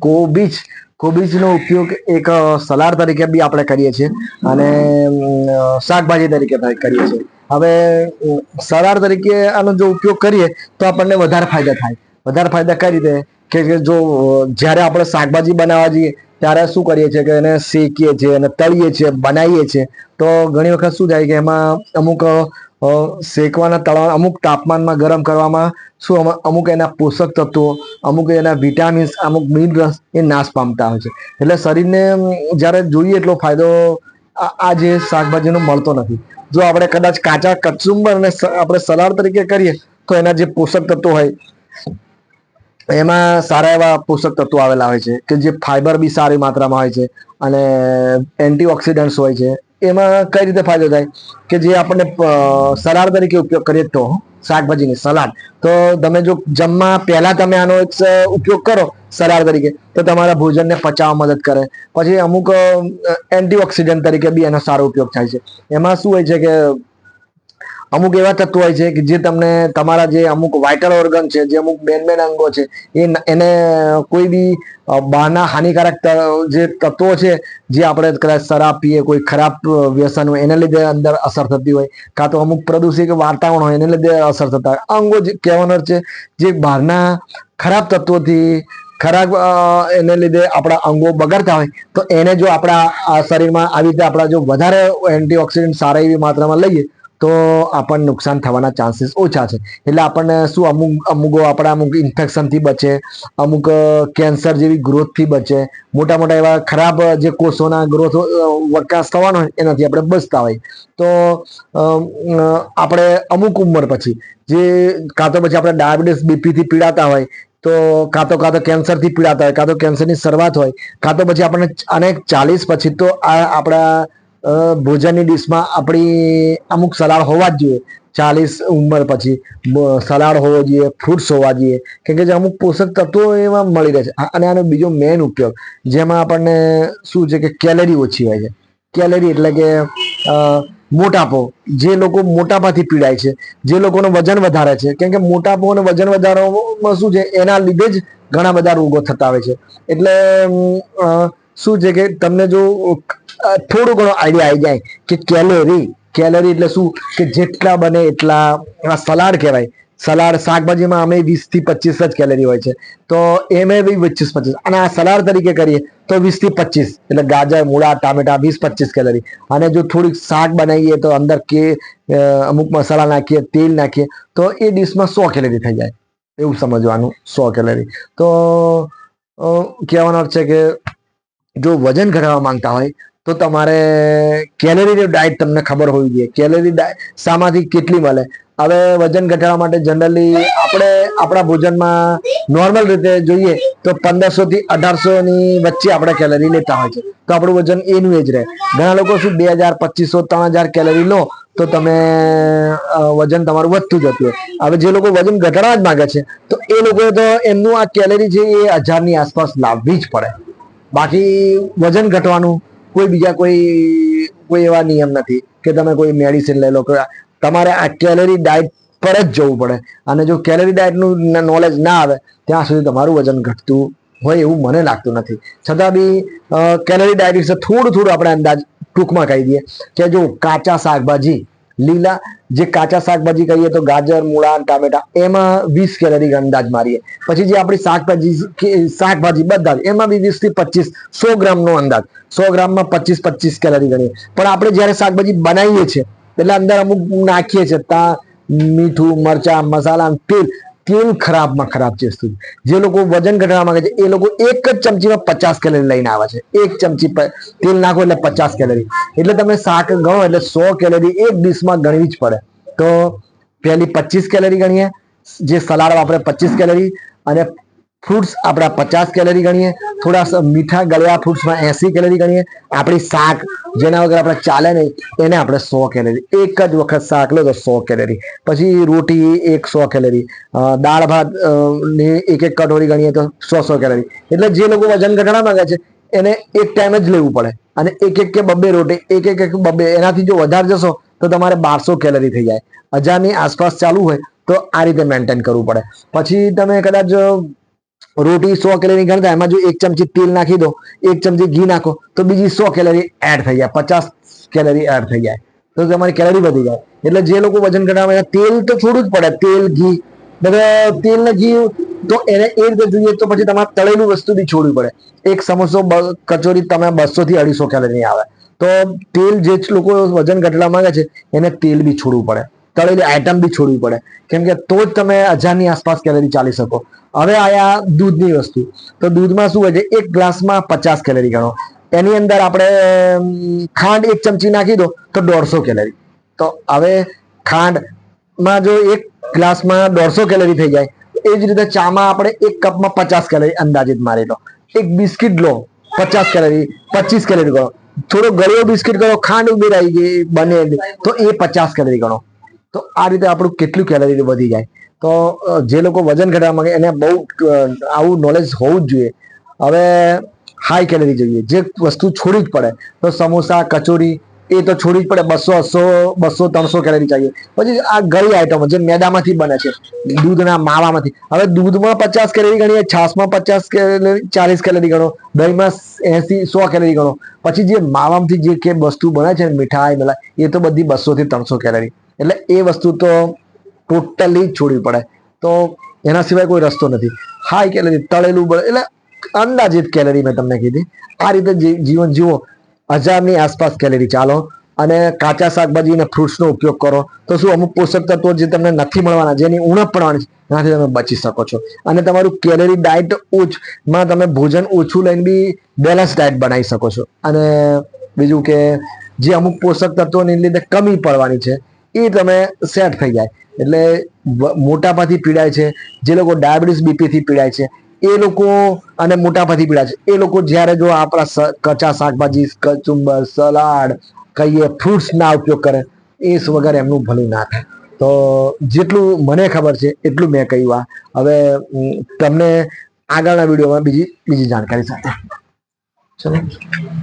કોબીજ કોબીજનો ઉપયોગ એક સલાડ તરીકે બી આપણે કરીએ છીએ અને શાકભાજી તરીકે કરીએ છીએ. હવે સલાડ તરીકે આનો જો ઉપયોગ કરીએ તો આપણને વધારે ફાયદા થાય. વધારે ફાયદા કઈ રીતે કે જો જ્યારે આપણે શાકભાજી બનાવવા જઈએ ત્યારે શું કરીએ છીએ કે એને શેકીએ છીએ અને તળીએ છીએ, બનાવીએ છીએ. તો ઘણી વખત શું થાય કે એમાં અમુક શેકવાના તળવા અમુક તાપમાનમાં ગરમ કરવામાં શું અમુક એના પોષક તત્વો, અમુક એના વિટામિન્સ, અમુક મિનરલ્સ એ નાશ પામતા હોય છે. એટલે શરીરને જ્યારે જોઈએ એટલો ફાયદો આ જે શાકભાજીનો મળતો નથી. જો આપણે કદાચ કાચા કચુંબર અને આપણે સલાડ તરીકે કરીએ તો એના જે પોષક તત્વો હોય એમાં સારા એવા પોષક તત્વો આવેલા હોય છે કે જે ફાઈબર બી સારી માત્રામાં હોય છે અને એન્ટીઓક્સિડન્ટ્સ હોય છે. એમાં કઈ રીતે ફાયદો થાય કે જે આપણને સલાડ તરીકે ઉપયોગ કરીએ તો શાકભાજીની સલાડ તો તમે જો જમવા પહેલા તમે આનો એક ઉપયોગ કરો સલાડ તરીકે તો તમારા ભોજનને પચાવવા મદદ કરે. પછી અમુક એન્ટીઓક્સિડન્ટ તરીકે બી એનો સારો ઉપયોગ થાય છે. એમાં શું હોય છે કે અમુક એવા તત્વો હોય છે કે જે તમને તમારા જે અમુક વાઇટલ ઓર્ગન છે, જે અમુક મેન અંગો છે એને કોઈ બી બહારના હાનિકારક જે તત્વો છે જે આપણે કદાચ શરાબ પીએ, કોઈ ખરાબ વ્યસન હોય એને લીધે અંદર અસર થતી હોય, કાં તો અમુક પ્રદૂષિત વાતાવરણ હોય એને લીધે અસર થતા હોય. અંગો જે કહેવાનો છે જે બહારના ખરાબ તત્વોથી ખરાબ એને લીધે આપણા અંગો બગડતા હોય તો એને જો આપણા શરીરમાં આવી રીતે આપણા જો વધારે એન્ટીઓક્સિડન્ટ સારા એવી માત્રામાં લઈએ તો આપણને નુકસાન થવાના ચાન્સીસ ઓછા છે. એટલે આપણને શું અમુક ઇન્ફેક્શનથી બચે, અમુક કેન્સર જેવી ગ્રોથથી બચે, મોટા મોટા એવા ખરાબ જે કોષોના ગ્રોથ વિકાસ થવાનો હોય એનાથી આપણે બચતા હોય. તો આપણે અમુક ઉંમર પછી જે કાં તો પછી આપણે ડાયાબિટીસ બીપીથી પીડાતા હોય તો કાં તો કેન્સરથી પીડાતા હોય, કાં તો કેન્સરની શરૂઆત હોય, કાં તો પછી આપણને અને 40 પછી તો આ આપણા ભોજનની ડીશમાં આપણી અમુક સલાડ હોવા જ જોઈએ. 40 ઉંમર પછી સલાડ હોવો જોઈએ, ફ્રૂટ્સ હોવા જોઈએ, કેમ કે જે અમુક પોષક તત્વો એમાં મળી રહે છે. અને આનો બીજો મેઇન ઉપયોગ જેમાં આપણને શું છે કે કેલરી ઓછી હોય છે. કેલરી એટલે કે મોટાપો, જે લોકો મોટાપાથી પીડાય છે, જે લોકોનું વજન વધારે છે, કેમ કે મોટાપો અને વજન વધારવામાં શું છે એના લીધે જ ઘણા બધા રોગો થતા હોય છે. એટલે શું છે કે તમને જો થોડો ઘણો આઈડિયા આવી જાય કે કેલરી એટલે શું કે જેટલા બને એટલા સલાડ કહેવાય. સલાડ શાકભાજીમાં અમે 20 થી 25 જ કેલરી હોય છે તો એમે બી 25 અને આ સલાડ તરીકે કરીએ તો 20 થી 25 એટલે ગાજર, મૂળા, ટામેટા 20-25 કેલરી. અને જો થોડીક શાક બનાવીએ તો અંદર કે અમુક મસાલા નાખીએ, તેલ નાખીએ તો એ ડીશમાં 100 કેલરી થઈ જાય. એવું સમજવાનું 100 કેલરી. તો કહેવાનો અર્થ છે કે જો વજન ઘટાડવા માંગતા હોય તો તમારે કેલરી ડાયટ તમને ખબર હોવી જોઈએ. કેલરી શામાંથી કેટલી મળે. હવે વજન ઘટાડવા માટે જનરલી આપણે આપણા ભોજનમાં નોર્મલ રીતે જોઈએ તો 1500 થી 1800 ની વચ્ચે આપણે કેલરી લેતા હોય છે તો આપણું વજન એનું એ જ રહે. ઘણા લોકો શું 2000, 2500, 3000 કેલરી લો તો તમે વજન તમારું વધતું જતું હોય. હવે જે લોકો વજન ઘટાડવા જ માંગે છે તો એ લોકો તો એમનું આ કેલરી છે એ 1000 ની આસપાસ લાવવી જ પડે. બાકી વજન ઘટવાનું બીજા કોઈ એવા નિયમ નથી કે તમે કોઈ મેડિસિન લઈ લો. તમારે આ કેલરી ડાયટ પર જ જવું પડે. અને જો કેલરી ડાયટનું નોલેજ ના આવે ત્યાં સુધી તમારું વજન ઘટતું હોય એવું મને લાગતું નથી. છતાં બી કેલરી ડાયટ વિશે થોડું આપણે અંદાજ ટૂંકમાં કહી દઈએ કે જો કાચા શાકભાજી, લીલા જે કાચા શાકભાજી કહીએ તો ગાજર, મૂળા, ટામેટા એમાં 20 કેલરી અંદાજ મારીએ. પછી જે આપણી શાકભાજી બધા એમાં બી 20 થી 25, 100 ગ્રામનો અંદાજ. 100 ગ્રામમાં 25 કેલરી ગણીએ. પણ આપણે જયારે શાકભાજી બનાવીએ છીએ એટલે અંદર અમુક નાખીએ છીએ મીઠું, મરચા, મસાલા, તેલ ખરાબમાં ખરાબ છે. જે લોકો વજન ઘટાડવા માંગે છે એ લોકો એક જ ચમચીમાં 50 કેલરી લઈને આવે છે. એક ચમચી તેલ નાખો એટલે 50 કેલરી. એટલે તમે શાક ગણો એટલે 100 કેલરી એક ડીશમાં ગણવી જ પડે. તો પેલી 25 કેલરી ગણીએ, જે સલાડ વાપરે 25 કેલરી, અને ફ્રૂટ્સ આપણા 50 કેલરી ગણીએ, થોડા મીઠા ગળ્યા ફ્રૂટ્સમાં 80 કેલરી ગણીએ, આપણી શાક જેના વગર આપણે ચાલે નહીં એને આપણે 100 કેલરી. એક જ વખત શાક લો તો 100 કેલરી. પછી રોટી 100 કેલરી, દાળ ભાત ની એક કટોરી ગણીએ તો 100 કેલરી. એટલે જે લોકો વજન ઘટાડવા માંગે છે એને એક ટાઈમ જ લેવું પડે અને એક કે બબ્બે રોટી, એક બબ્બે. એનાથી જો વધારે જશો તો તમારે 1200 કેલરી થઈ જાય. 1000 ની આસપાસ ચાલુ હોય તો આ રીતે મેન્ટેન કરવું પડે. પછી તમે કદાચ રોટી 100 કેલરી ગણતા એમાં જો 1 ચમચી તેલ નાખી દો, 1 ચમચી ઘી નાખો તો બીજી 100 કેલરી એડ થઈ જાય, 50 કેલરી એડ થઈ જાય, તો તમારી કેલરી વધી જાય. એટલે જે લોકો વજન ઘટાડવા તેલ તો છોડવું જ પડે, તેલ ઘી તેલ ને ઘી તો એને એ રીતે જોઈએ તો પછી તમારે તળેલું વસ્તુ બી છોડવી પડે. એક સમોસો કચોરી તમે 200 થી 250 કેલરી આવે, તો તેલ જે લોકો વજન ઘટાડવા માંગે છે એને તેલ બી છોડવું પડે, તળેલી આઈટમ બી છોડવી પડે, કેમ કે તો જ તમે 1000 ની આસપાસ કેલરી ચાલી શકો. હવે આયા દૂધની વસ્તુ, તો દૂધમાં શું હોય છે, એક ગ્લાસમાં 50 કેલરી ગણો, એની અંદર આપણે ખાંડ 1 ચમચી નાખી દો તો 150 કેલરી. તો હવે ખાંડમાં જો એક ગ્લાસમાં 150 કેલરી થઈ જાય, એ જ રીતે ચામાં આપણે 1 કપમાં 50 કેલરી અંદાજિત મારી લો. એક બિસ્કિટ લો 50 કેલરી, 25 કેલરી ગણો, થોડો ગળ્યો બિસ્કિટ ગણો, ખાંડ ઉમેરાઈ ગઈ બને તો એ 50 કેલરી ગણો. તો આ રીતે આપણું કેટલું કેલરી વધી જાય. તો જે લોકો વજન ઘટાડવા માંગે એને બહુ આવું નોલેજ હોવું જ જોઈએ. હવે હાઈ કેલરી જોઈએ, જે વસ્તુ છોડવી જ પડે, તો સમોસા કચોરી એ તો છોડવી જ પડે, 200, 80, 200, 300 કેલરી चाहिए. પછી આ ગળી આઈટમો જે મેદામાંથી બને છે, દૂધના માવામાંથી, હવે દૂધમાં 50 કેલરી ગણીએ, છાશમાં 50 કેલરી, 40 કેલરી ગણો, દહીંમાં 80, 100 કેલરી ગણો, પછી જે માવામાંથી જે કે વસ્તુ બને છે મીઠાઈ મલાઈ, એ તો બધી 200 થી 300 કેલરી. એટલે એ વસ્તુ તો ટોટલી છોડવી પડે, તો એના સિવાય કોઈ રસ્તો નથી. હાઈ કેલરી તળેલું એટલે અંદાજિત કેલરી મેં તમને કીધી. આ રીતે જીવન જીવો, 1000 ની આસપાસ કેલરી ચાલો, અને કાચા શાકભાજી અને ફ્રૂટ્સનો ઉપયોગ કરો, તો શું અમુક પોષક તત્વો જે તમને નથી મળવાના, જેની ઉણપ પડવાની છે, એનાથી તમે બચી શકો છો. અને તમારું કેલરી ડાયટ માં તમે ભોજન ઓછું લઈને બી બેલેન્સ ડાયટ બનાવી શકો છો. અને બીજું કે જે અમુક પોષક તત્વોને લીધે કમી પડવાની છે એ તમે સેટ થઈ જાય. એટલે મોટાપાથી પીડાય છે, જે લોકો ડાયાબિટીસ બીપી થી પીડાય છે એ લોકો, અને મોટાપાથી પીડાય છે એ લોકો, જ્યારે જો આપણા કચા શાકભાજી, કચુંબર, સલાડ કહીએ, ફ્રૂટ્સ ના ઉપયોગ કરે, એ વગર એમનું ભલું ના થાય. તો જેટલું મને ખબર છે એટલું મેં કહ્યું. હવે તમને આગળના વિડીયોમાં બીજી જાણકારી સાથે ચલો.